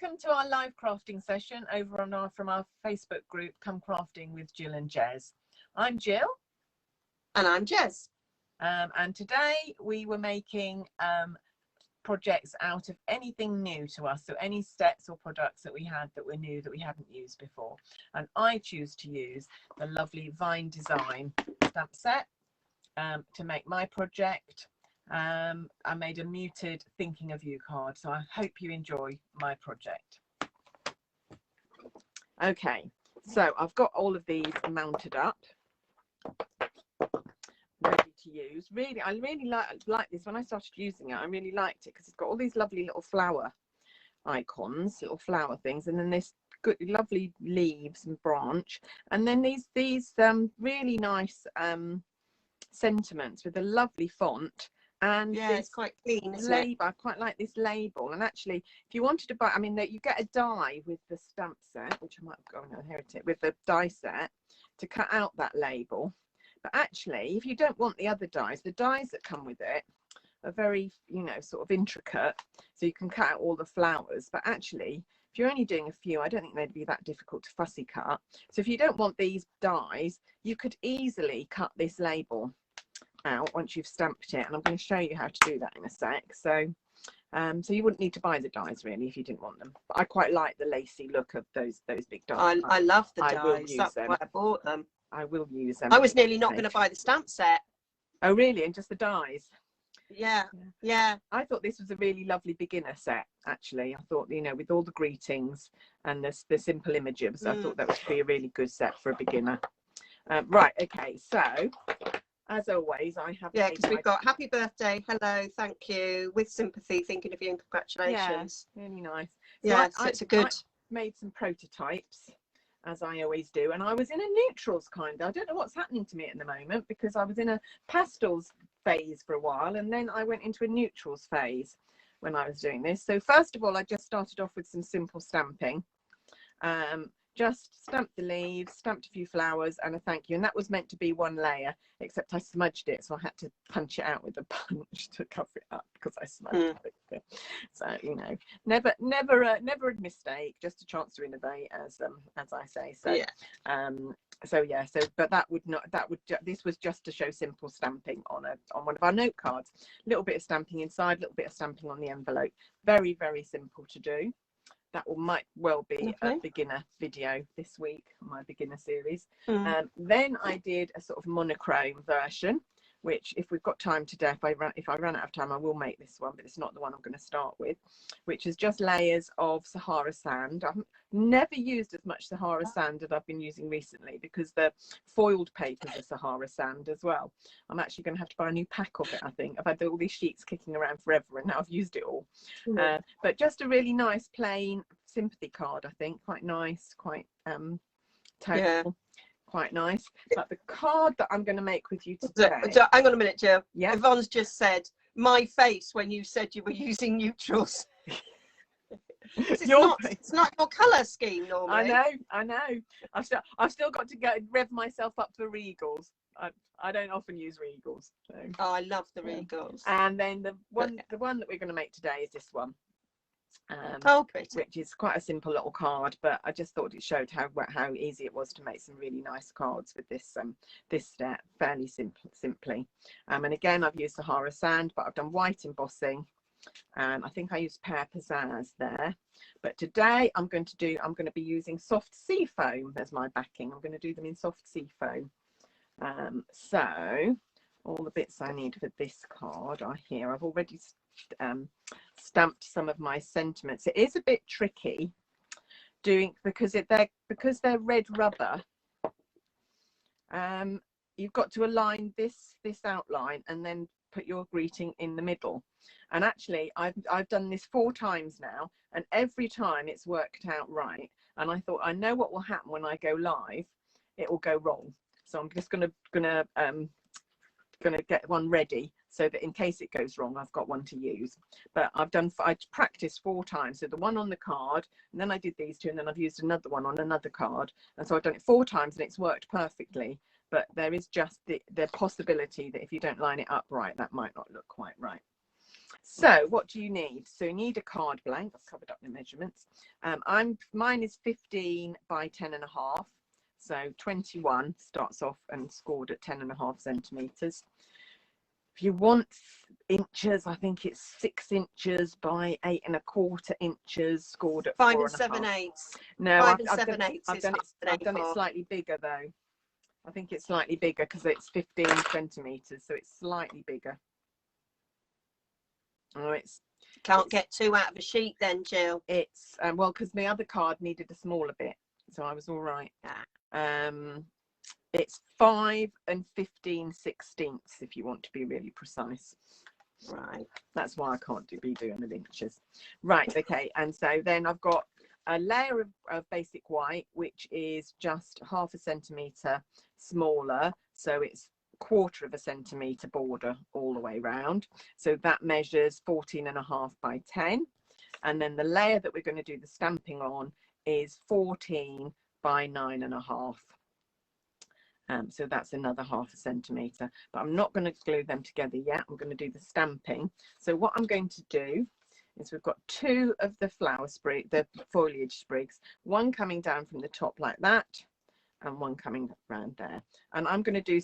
Welcome to our live crafting session over on from our Facebook group, Come Crafting with Jill and Jez. I'm Jill. And I'm Jez. And today we were making projects out of anything new to us. So any sets or products that we had that were new that we hadn't used before. And I choose to use the lovely Vine Design stamp set to make my project. I made a muted thinking of you card, so I hope you enjoy my project. Okay, so I've got all of these mounted up, ready to use. Really, I really like this. When I started using it, I really liked it because it's got all these lovely little flower icons, little flower things, and then this good lovely leaves and branch, and then these really nice sentiments with a lovely font. And yeah, it's quite clean, isn't it? I quite like this label. And actually, if you wanted to buy, I mean, you get a die with the stamp set, which I might have gone and inherited with the die set to cut out that label. But actually, if you don't want the other dies, the dies that come with it are very, you know, sort of intricate. So you can cut out all the flowers. But actually, if you're only doing a few, I don't think they'd be that difficult to fussy cut. So if you don't want these dies, you could easily cut this label out once you've stamped it, and I'm going to show you how to do that in a sec. So so you wouldn't need to buy the dies really if you didn't want them, but I quite like the lacy look of those big dies. I love the dies. That's why I bought them. I will use them. I was nearly not going to buy the stamp set. Oh really? And just the dies? Yeah. I thought this was a really lovely beginner set, actually. I thought, you know, with all the greetings and the simple images, I thought that would be a really good set for a beginner. Right, okay, so as always, I have because we've got happy birthday, hello, thank you, with sympathy, thinking of you and congratulations. Yeah, really nice. So so it's a good. I made some prototypes, as I always do, and I was in a neutrals kind. I don't know what's happening to me at the moment, because I was in a pastels phase for a while, and then I went into a neutrals phase when I was doing this. So first of all, I just started off with some simple stamping. Just stamped the leaves, stamped a few flowers and a thank you, and that was meant to be one layer, except I smudged it, so I had to punch it out with a punch to cover it up because I smudged it. So, you know, never a mistake, just a chance to innovate, as I say. So this was just to show simple stamping on one of our note cards. A little bit of stamping inside, a little bit of stamping on the envelope. Very, very simple to do. That might well be a beginner video this week, my beginner series. Then I did a sort of monochrome version, which if we've got time today, if I run out of time, I will make this one, but it's not the one I'm going to start with, which is just layers of Sahara sand. I've never used as much Sahara sand as I've been using recently, because the foiled papers are Sahara sand as well. I'm actually going to have to buy a new pack of it, I think. I've had all these sheets kicking around forever, and now I've used it all. But just a really nice plain sympathy card, I think. Quite nice, quite tonal. Quite nice. But the card that I'm going to make with you today. Hang on a minute, Jill. Yeah. Yvonne's just said my face when you said you were using neutrals. It's not your colour scheme normally. I know. I've still got to rev myself up for Regals. I don't often use Regals. So. Oh, I love the Regals. And then the one that we're going to make today is this one. Pretty. Which is quite a simple little card, but I just thought it showed how easy it was to make some really nice cards with this step fairly simply. And again, I've used Sahara sand, but I've done white embossing, and I think I used pear pizzazz there. But today I'm going to be using soft sea foam as my backing. I'm going to do them in soft sea foam. So all the bits I need for this card are here. I've already stamped some of my sentiments. It is a bit tricky doing because they're red rubber. You've got to align this outline and then put your greeting in the middle. And actually, I've done this 4 times now, and every time it's worked out right. And I thought, I know what will happen when I go live. It will go wrong. So I'm just gonna get one ready so that in case it goes wrong, I've got one to use. But I practiced 4 times. So the one on the card, and then I did these 2, and then I've used another one on another card. And so I've done it 4 times, and it's worked perfectly. But there is just the possibility that if you don't line it up right, that might not look quite right. So what do you need? So you need a card blank. I've covered up the measurements. Mine is 15 by 10.5. So 21 starts off and scored at 10.5 centimeters. If you want inches, I think it's 6 inches by 8.25 inches, scored at 5 4 and 7/8. No, 5 and 7/8. I've done it slightly bigger though. I think it's slightly bigger because it's 15 centimeters, so it's slightly bigger. Oh, can't get 2 out of a sheet then, Jill. It's well, because my other card needed a smaller bit, so I was all right. It's 5 and 15/16 if you want to be really precise. Right. That's why I can't be doing the inches. Right. Okay. And so then I've got a layer of basic white, which is just 0.5 centimeter smaller. So it's 1/4 centimeter border all the way round. So that measures 14.5 by 10. And then the layer that we're going to do the stamping on is 14 by 9.5. So that's another 0.5 centimeter, but I'm not going to glue them together yet. I'm going to do the stamping. So what I'm going to do is we've got 2 of the the foliage sprigs, one coming down from the top like that, and one coming around there. And I'm going to do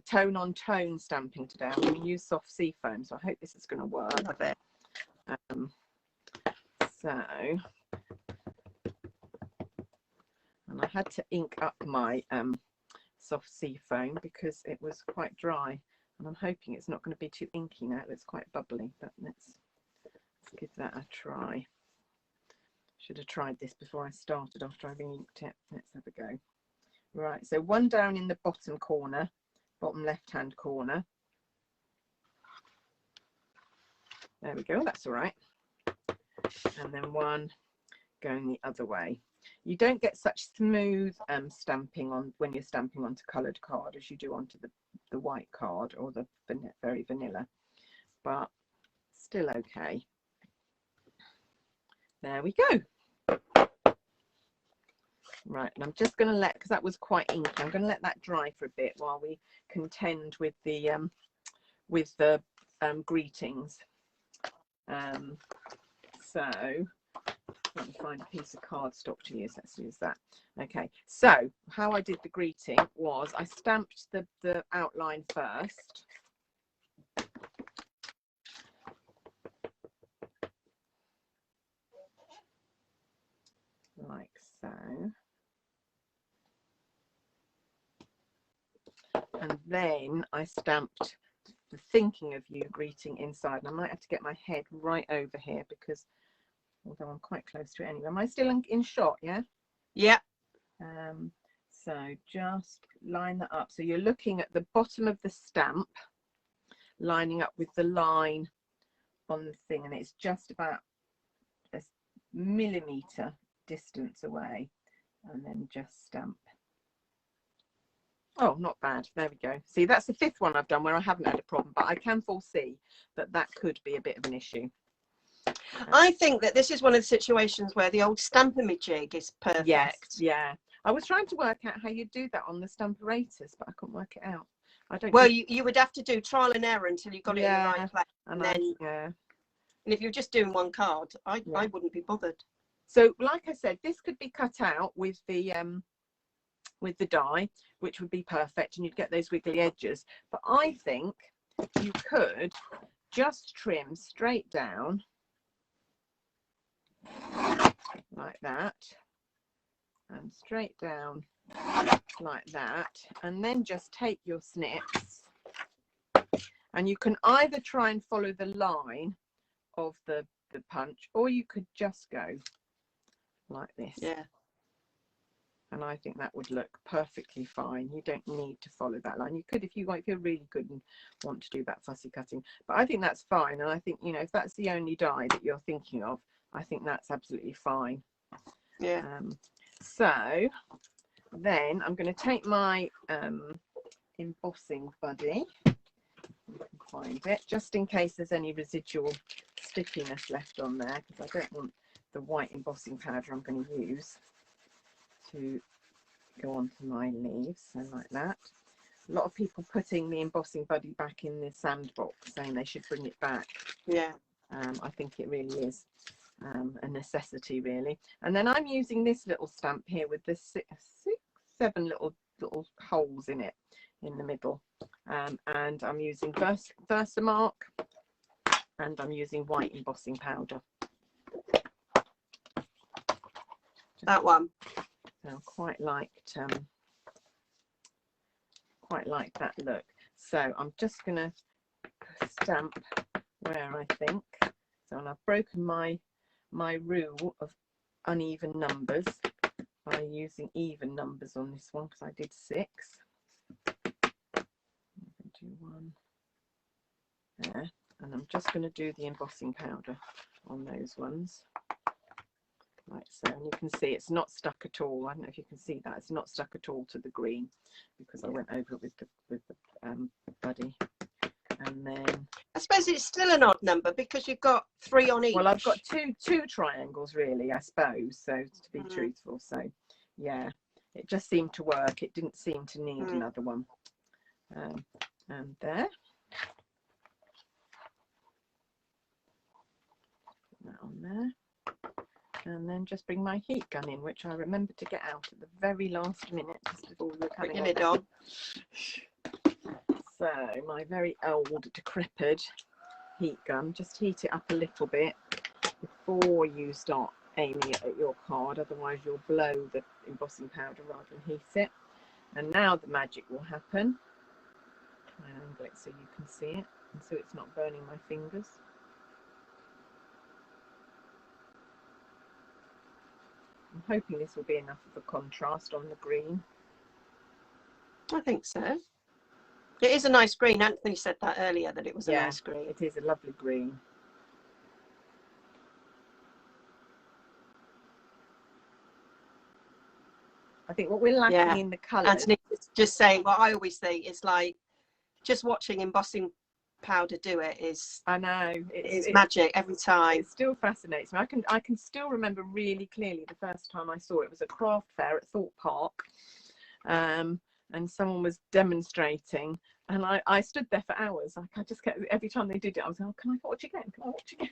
tone on tone stamping today. I'm going to use soft sea foam, so I hope this is going to work. Love it. And I had to ink up my soft sea foam because it was quite dry, and I'm hoping it's not going to be too inky now. It's quite bubbly, but let's give that a try. Should have tried this before I started after I've inked it. Let's have a go. Right, so one down in the bottom corner, bottom left hand corner. There we go, that's all right. And then one going the other way. You don't get such smooth stamping on when you're stamping onto coloured card as you do onto the white card or the very vanilla, but still okay. There we go. Right, and I'm just going to let, because that was quite inky, I'm going to let that dry for a bit while we contend with the greetings. So let me find a piece of cardstock to use. Let's use that. Okay, so how I did the greeting was I stamped the outline first. Like so. And then I stamped the thinking of you greeting inside. And I might have to get my head right over here because although I'm quite close to it anyway. Am I still in shot? Yeah. Yeah. So just line that up. So you're looking at the bottom of the stamp, lining up with the line on the thing, and it's just about a millimeter distance away, and then just stamp. Oh, not bad. There we go. See, that's the 5th one I've done where I haven't had a problem, but I can foresee that that could be a bit of an issue. I think that this is one of the situations where the old Stamp-A-Jig is perfect. Yes, yeah. I was trying to work out how you do that on the Stamparatus, but I couldn't work it out. I don't. Well, you would have to do trial and error until you got it in the right place, and then and if you're just doing one card, I wouldn't be bothered. So, like I said, this could be cut out with the die, which would be perfect, and you'd get those wiggly edges. But I think you could just trim straight down like that, and straight down like that, and then just take your snips, and you can either try and follow the line of the punch, or you could just go like this. Yeah. And I think that would look perfectly fine. You don't need to follow that line. You could if you want, if you're really good and want to do that fussy cutting, but I think that's fine. And I think, you know, if that's the only die that you're thinking of, I think that's absolutely fine. Yeah. So then I'm going to take my embossing buddy, if I can find it, just in case there's any residual stickiness left on there, because I don't want the white embossing powder I'm going to use to go onto my leaves. So like that. A lot of people putting the embossing buddy back in the sandbox, saying they should bring it back. Yeah. I think it really is a necessity, really. And then I'm using this little stamp here with the seven little holes in it in the middle, and I'm using Versamark, and I'm using white embossing powder. That one. I quite liked that look. So I'm just gonna stamp where I think. So, and I've broken my rule of uneven numbers by using even numbers on this one, because I did 6. I'm going to do 1 there, and I'm just going to do the embossing powder on those ones, like so. And you can see it's not stuck at all. I don't know if you can see that. It's not stuck at all to the green, because I went over it with the buddy. And then I suppose it's still an odd number because you've got 3 on each. Well, I've got two triangles, really, I suppose, so to be truthful. So yeah, it just seemed to work. It didn't seem to need another one. And there, put that on there, and then just bring my heat gun in, which I remembered to get out at the very last minute, just before we were coming on. Put your lid on. So my very old decrepit heat gun, just heat it up a little bit before you start aiming it at your card, otherwise you'll blow the embossing powder rather than heat it. And now the magic will happen. Try and angle it so you can see it, and so it's not burning my fingers. I'm hoping this will be enough of a contrast on the green. I think so. It is a nice green. Anthony said that earlier, that it was a nice green. It is a lovely green. I think what we're lacking in the colours. Anthony just saying what I always think is like just watching embossing powder do it is. I know it's magic every time. It still fascinates me. I can still remember really clearly the first time I saw it. It was a craft fair at Thorpe Park, and someone was demonstrating. And I stood there for hours. Like I just kept, every time they did it, I was like, oh, can I watch again? Can I watch again?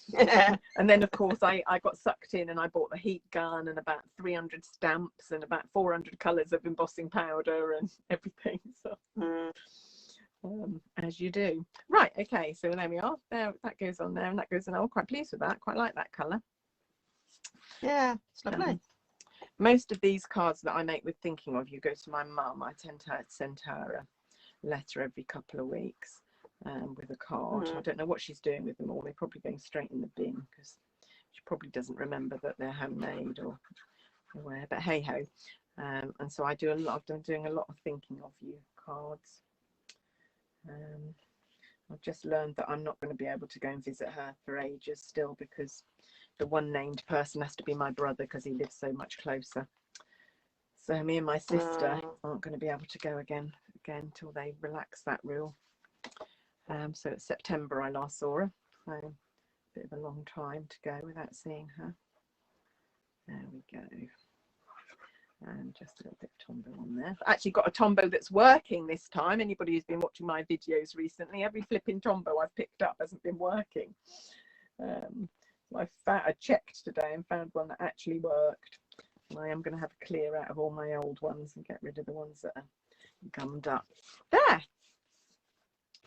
Yeah. And then, of course, I got sucked in, and I bought the heat gun and about 300 stamps and about 400 colours of embossing powder and everything. So, as you do. Right, okay, so there we are. There, that goes on there, and that goes on. I'm quite pleased with that. Quite like that colour. Yeah, it's lovely. Most of these cards that I make with thinking of you go to my mum. I tend to send her a letter every couple of weeks with a card. I don't know what she's doing with them all. They're probably going straight in the bin because she probably doesn't remember that they're handmade or where. But hey ho. And so I do a lot. I'm doing a lot of thinking of you cards. I've just learned that I'm not going to be able to go and visit her for ages still, because the one named person has to be my brother because he lives so much closer. So me and my sister aren't going to be able to go again till they relax that rule. So it's September I last saw her, so a bit of a long time to go without seeing her. There we go. And just a little bit of Tombow on there. I've actually got a Tombow that's working this time. Anybody who's been watching my videos recently, every flipping Tombow I've picked up hasn't been working. I checked today and found one that actually worked. And I am going to have a clear out of all my old ones and get rid of the ones that are gummed up.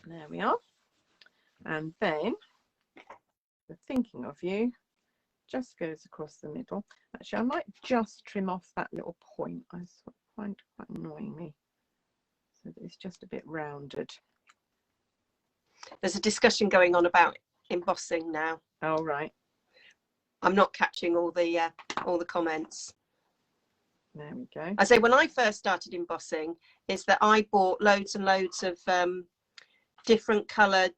There we are. And then the thinking of you just goes across the middle. Actually, I might just trim off that little point. I find it quite annoying me, so that it's just a bit rounded. There's a discussion going on about embossing now. Oh right. I'm not catching all the comments. There we go. I say when I first started embossing is that I bought loads and loads of different coloured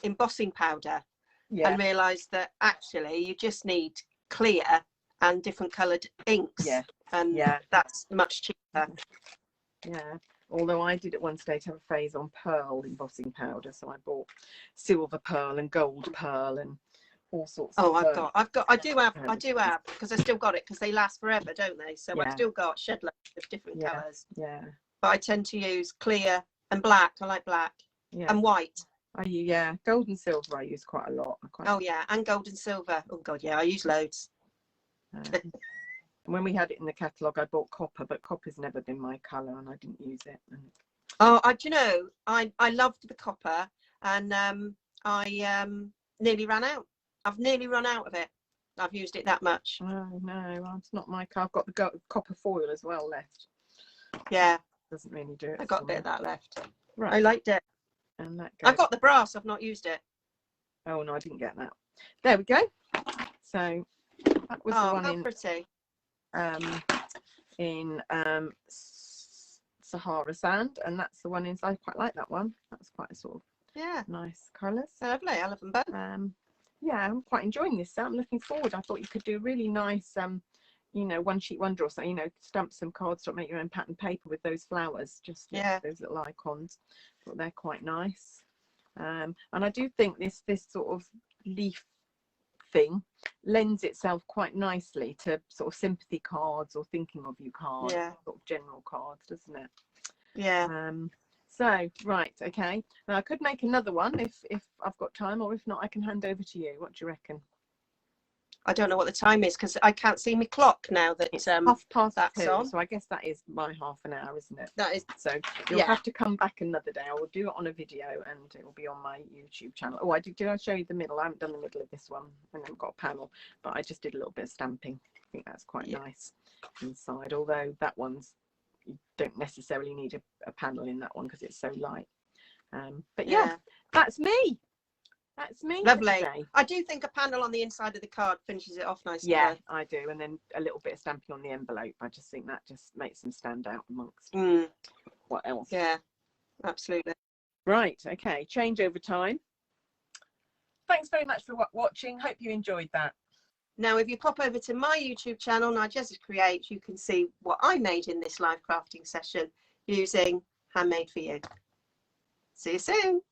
embossing powder, and realised that actually you just need clear and different coloured inks, and that's much cheaper. Yeah, although I did at one stage have a phase on pearl embossing powder, so I bought silver pearl and gold pearl and all sorts of I do have because I still got it because they last forever, don't they? So I've still got shed loads of different colours, but I tend to use clear and black. I like black and white. Yeah, gold and silver I use quite a lot. Oh yeah, and gold and silver. Oh god, yeah, I use loads. When we had it in the catalogue, I bought copper, but copper's never been my colour, and I didn't use it. Oh, do you know, I loved the copper, and I nearly ran out. I've nearly run out of it. I've used it that much. Oh no, it's not my colour. I've got the copper foil as well left. Yeah, doesn't really do it. I got a bit of that left. Right, I liked it. And that I've got the brass. I've not used it. Oh no, I didn't get that. There we go. So that was the one how pretty. In Sahara sand, and that's the one inside. I quite like that one. That's quite a sort of nice colours. Lovely. I love them both. Yeah, I'm quite enjoying this set. I'm looking forward. I thought you could do a really nice you know, one sheet wonder or something, you know, stamp some cards, make your own pattern paper with those flowers, just those little icons. I thought they're quite nice. And I do think this sort of leaf thing lends itself quite nicely to sort of sympathy cards or thinking of you cards, sort of general cards, doesn't it? Yeah. So right, okay. Now I could make another one if I've got time, or if not, I can hand over to you. What do you reckon? I don't know what the time is because I can't see my clock now that it's 2:30, on. so I guess that is my half an hour, isn't it? That is. So you'll have to come back another day. I will do it on a video and it will be on my YouTube channel. Oh, did I show you the middle? I haven't done the middle of this one. I haven't got a panel, but I just did a little bit of stamping. I think that's quite nice inside, although that one's, you don't necessarily need a panel in that one because it's so light. But yeah, that's me. That's me. Lovely. I do think a panel on the inside of the card finishes it off nicely. Yeah, I do. And then a little bit of stamping on the envelope. I just think that just makes them stand out amongst what else. Yeah, absolutely. Right. Okay. Change over time. Thanks very much for watching. Hope you enjoyed that. Now, if you pop over to my YouTube channel, Nigella Creates, you can see what I made in this live crafting session using Handmade for You. See you soon.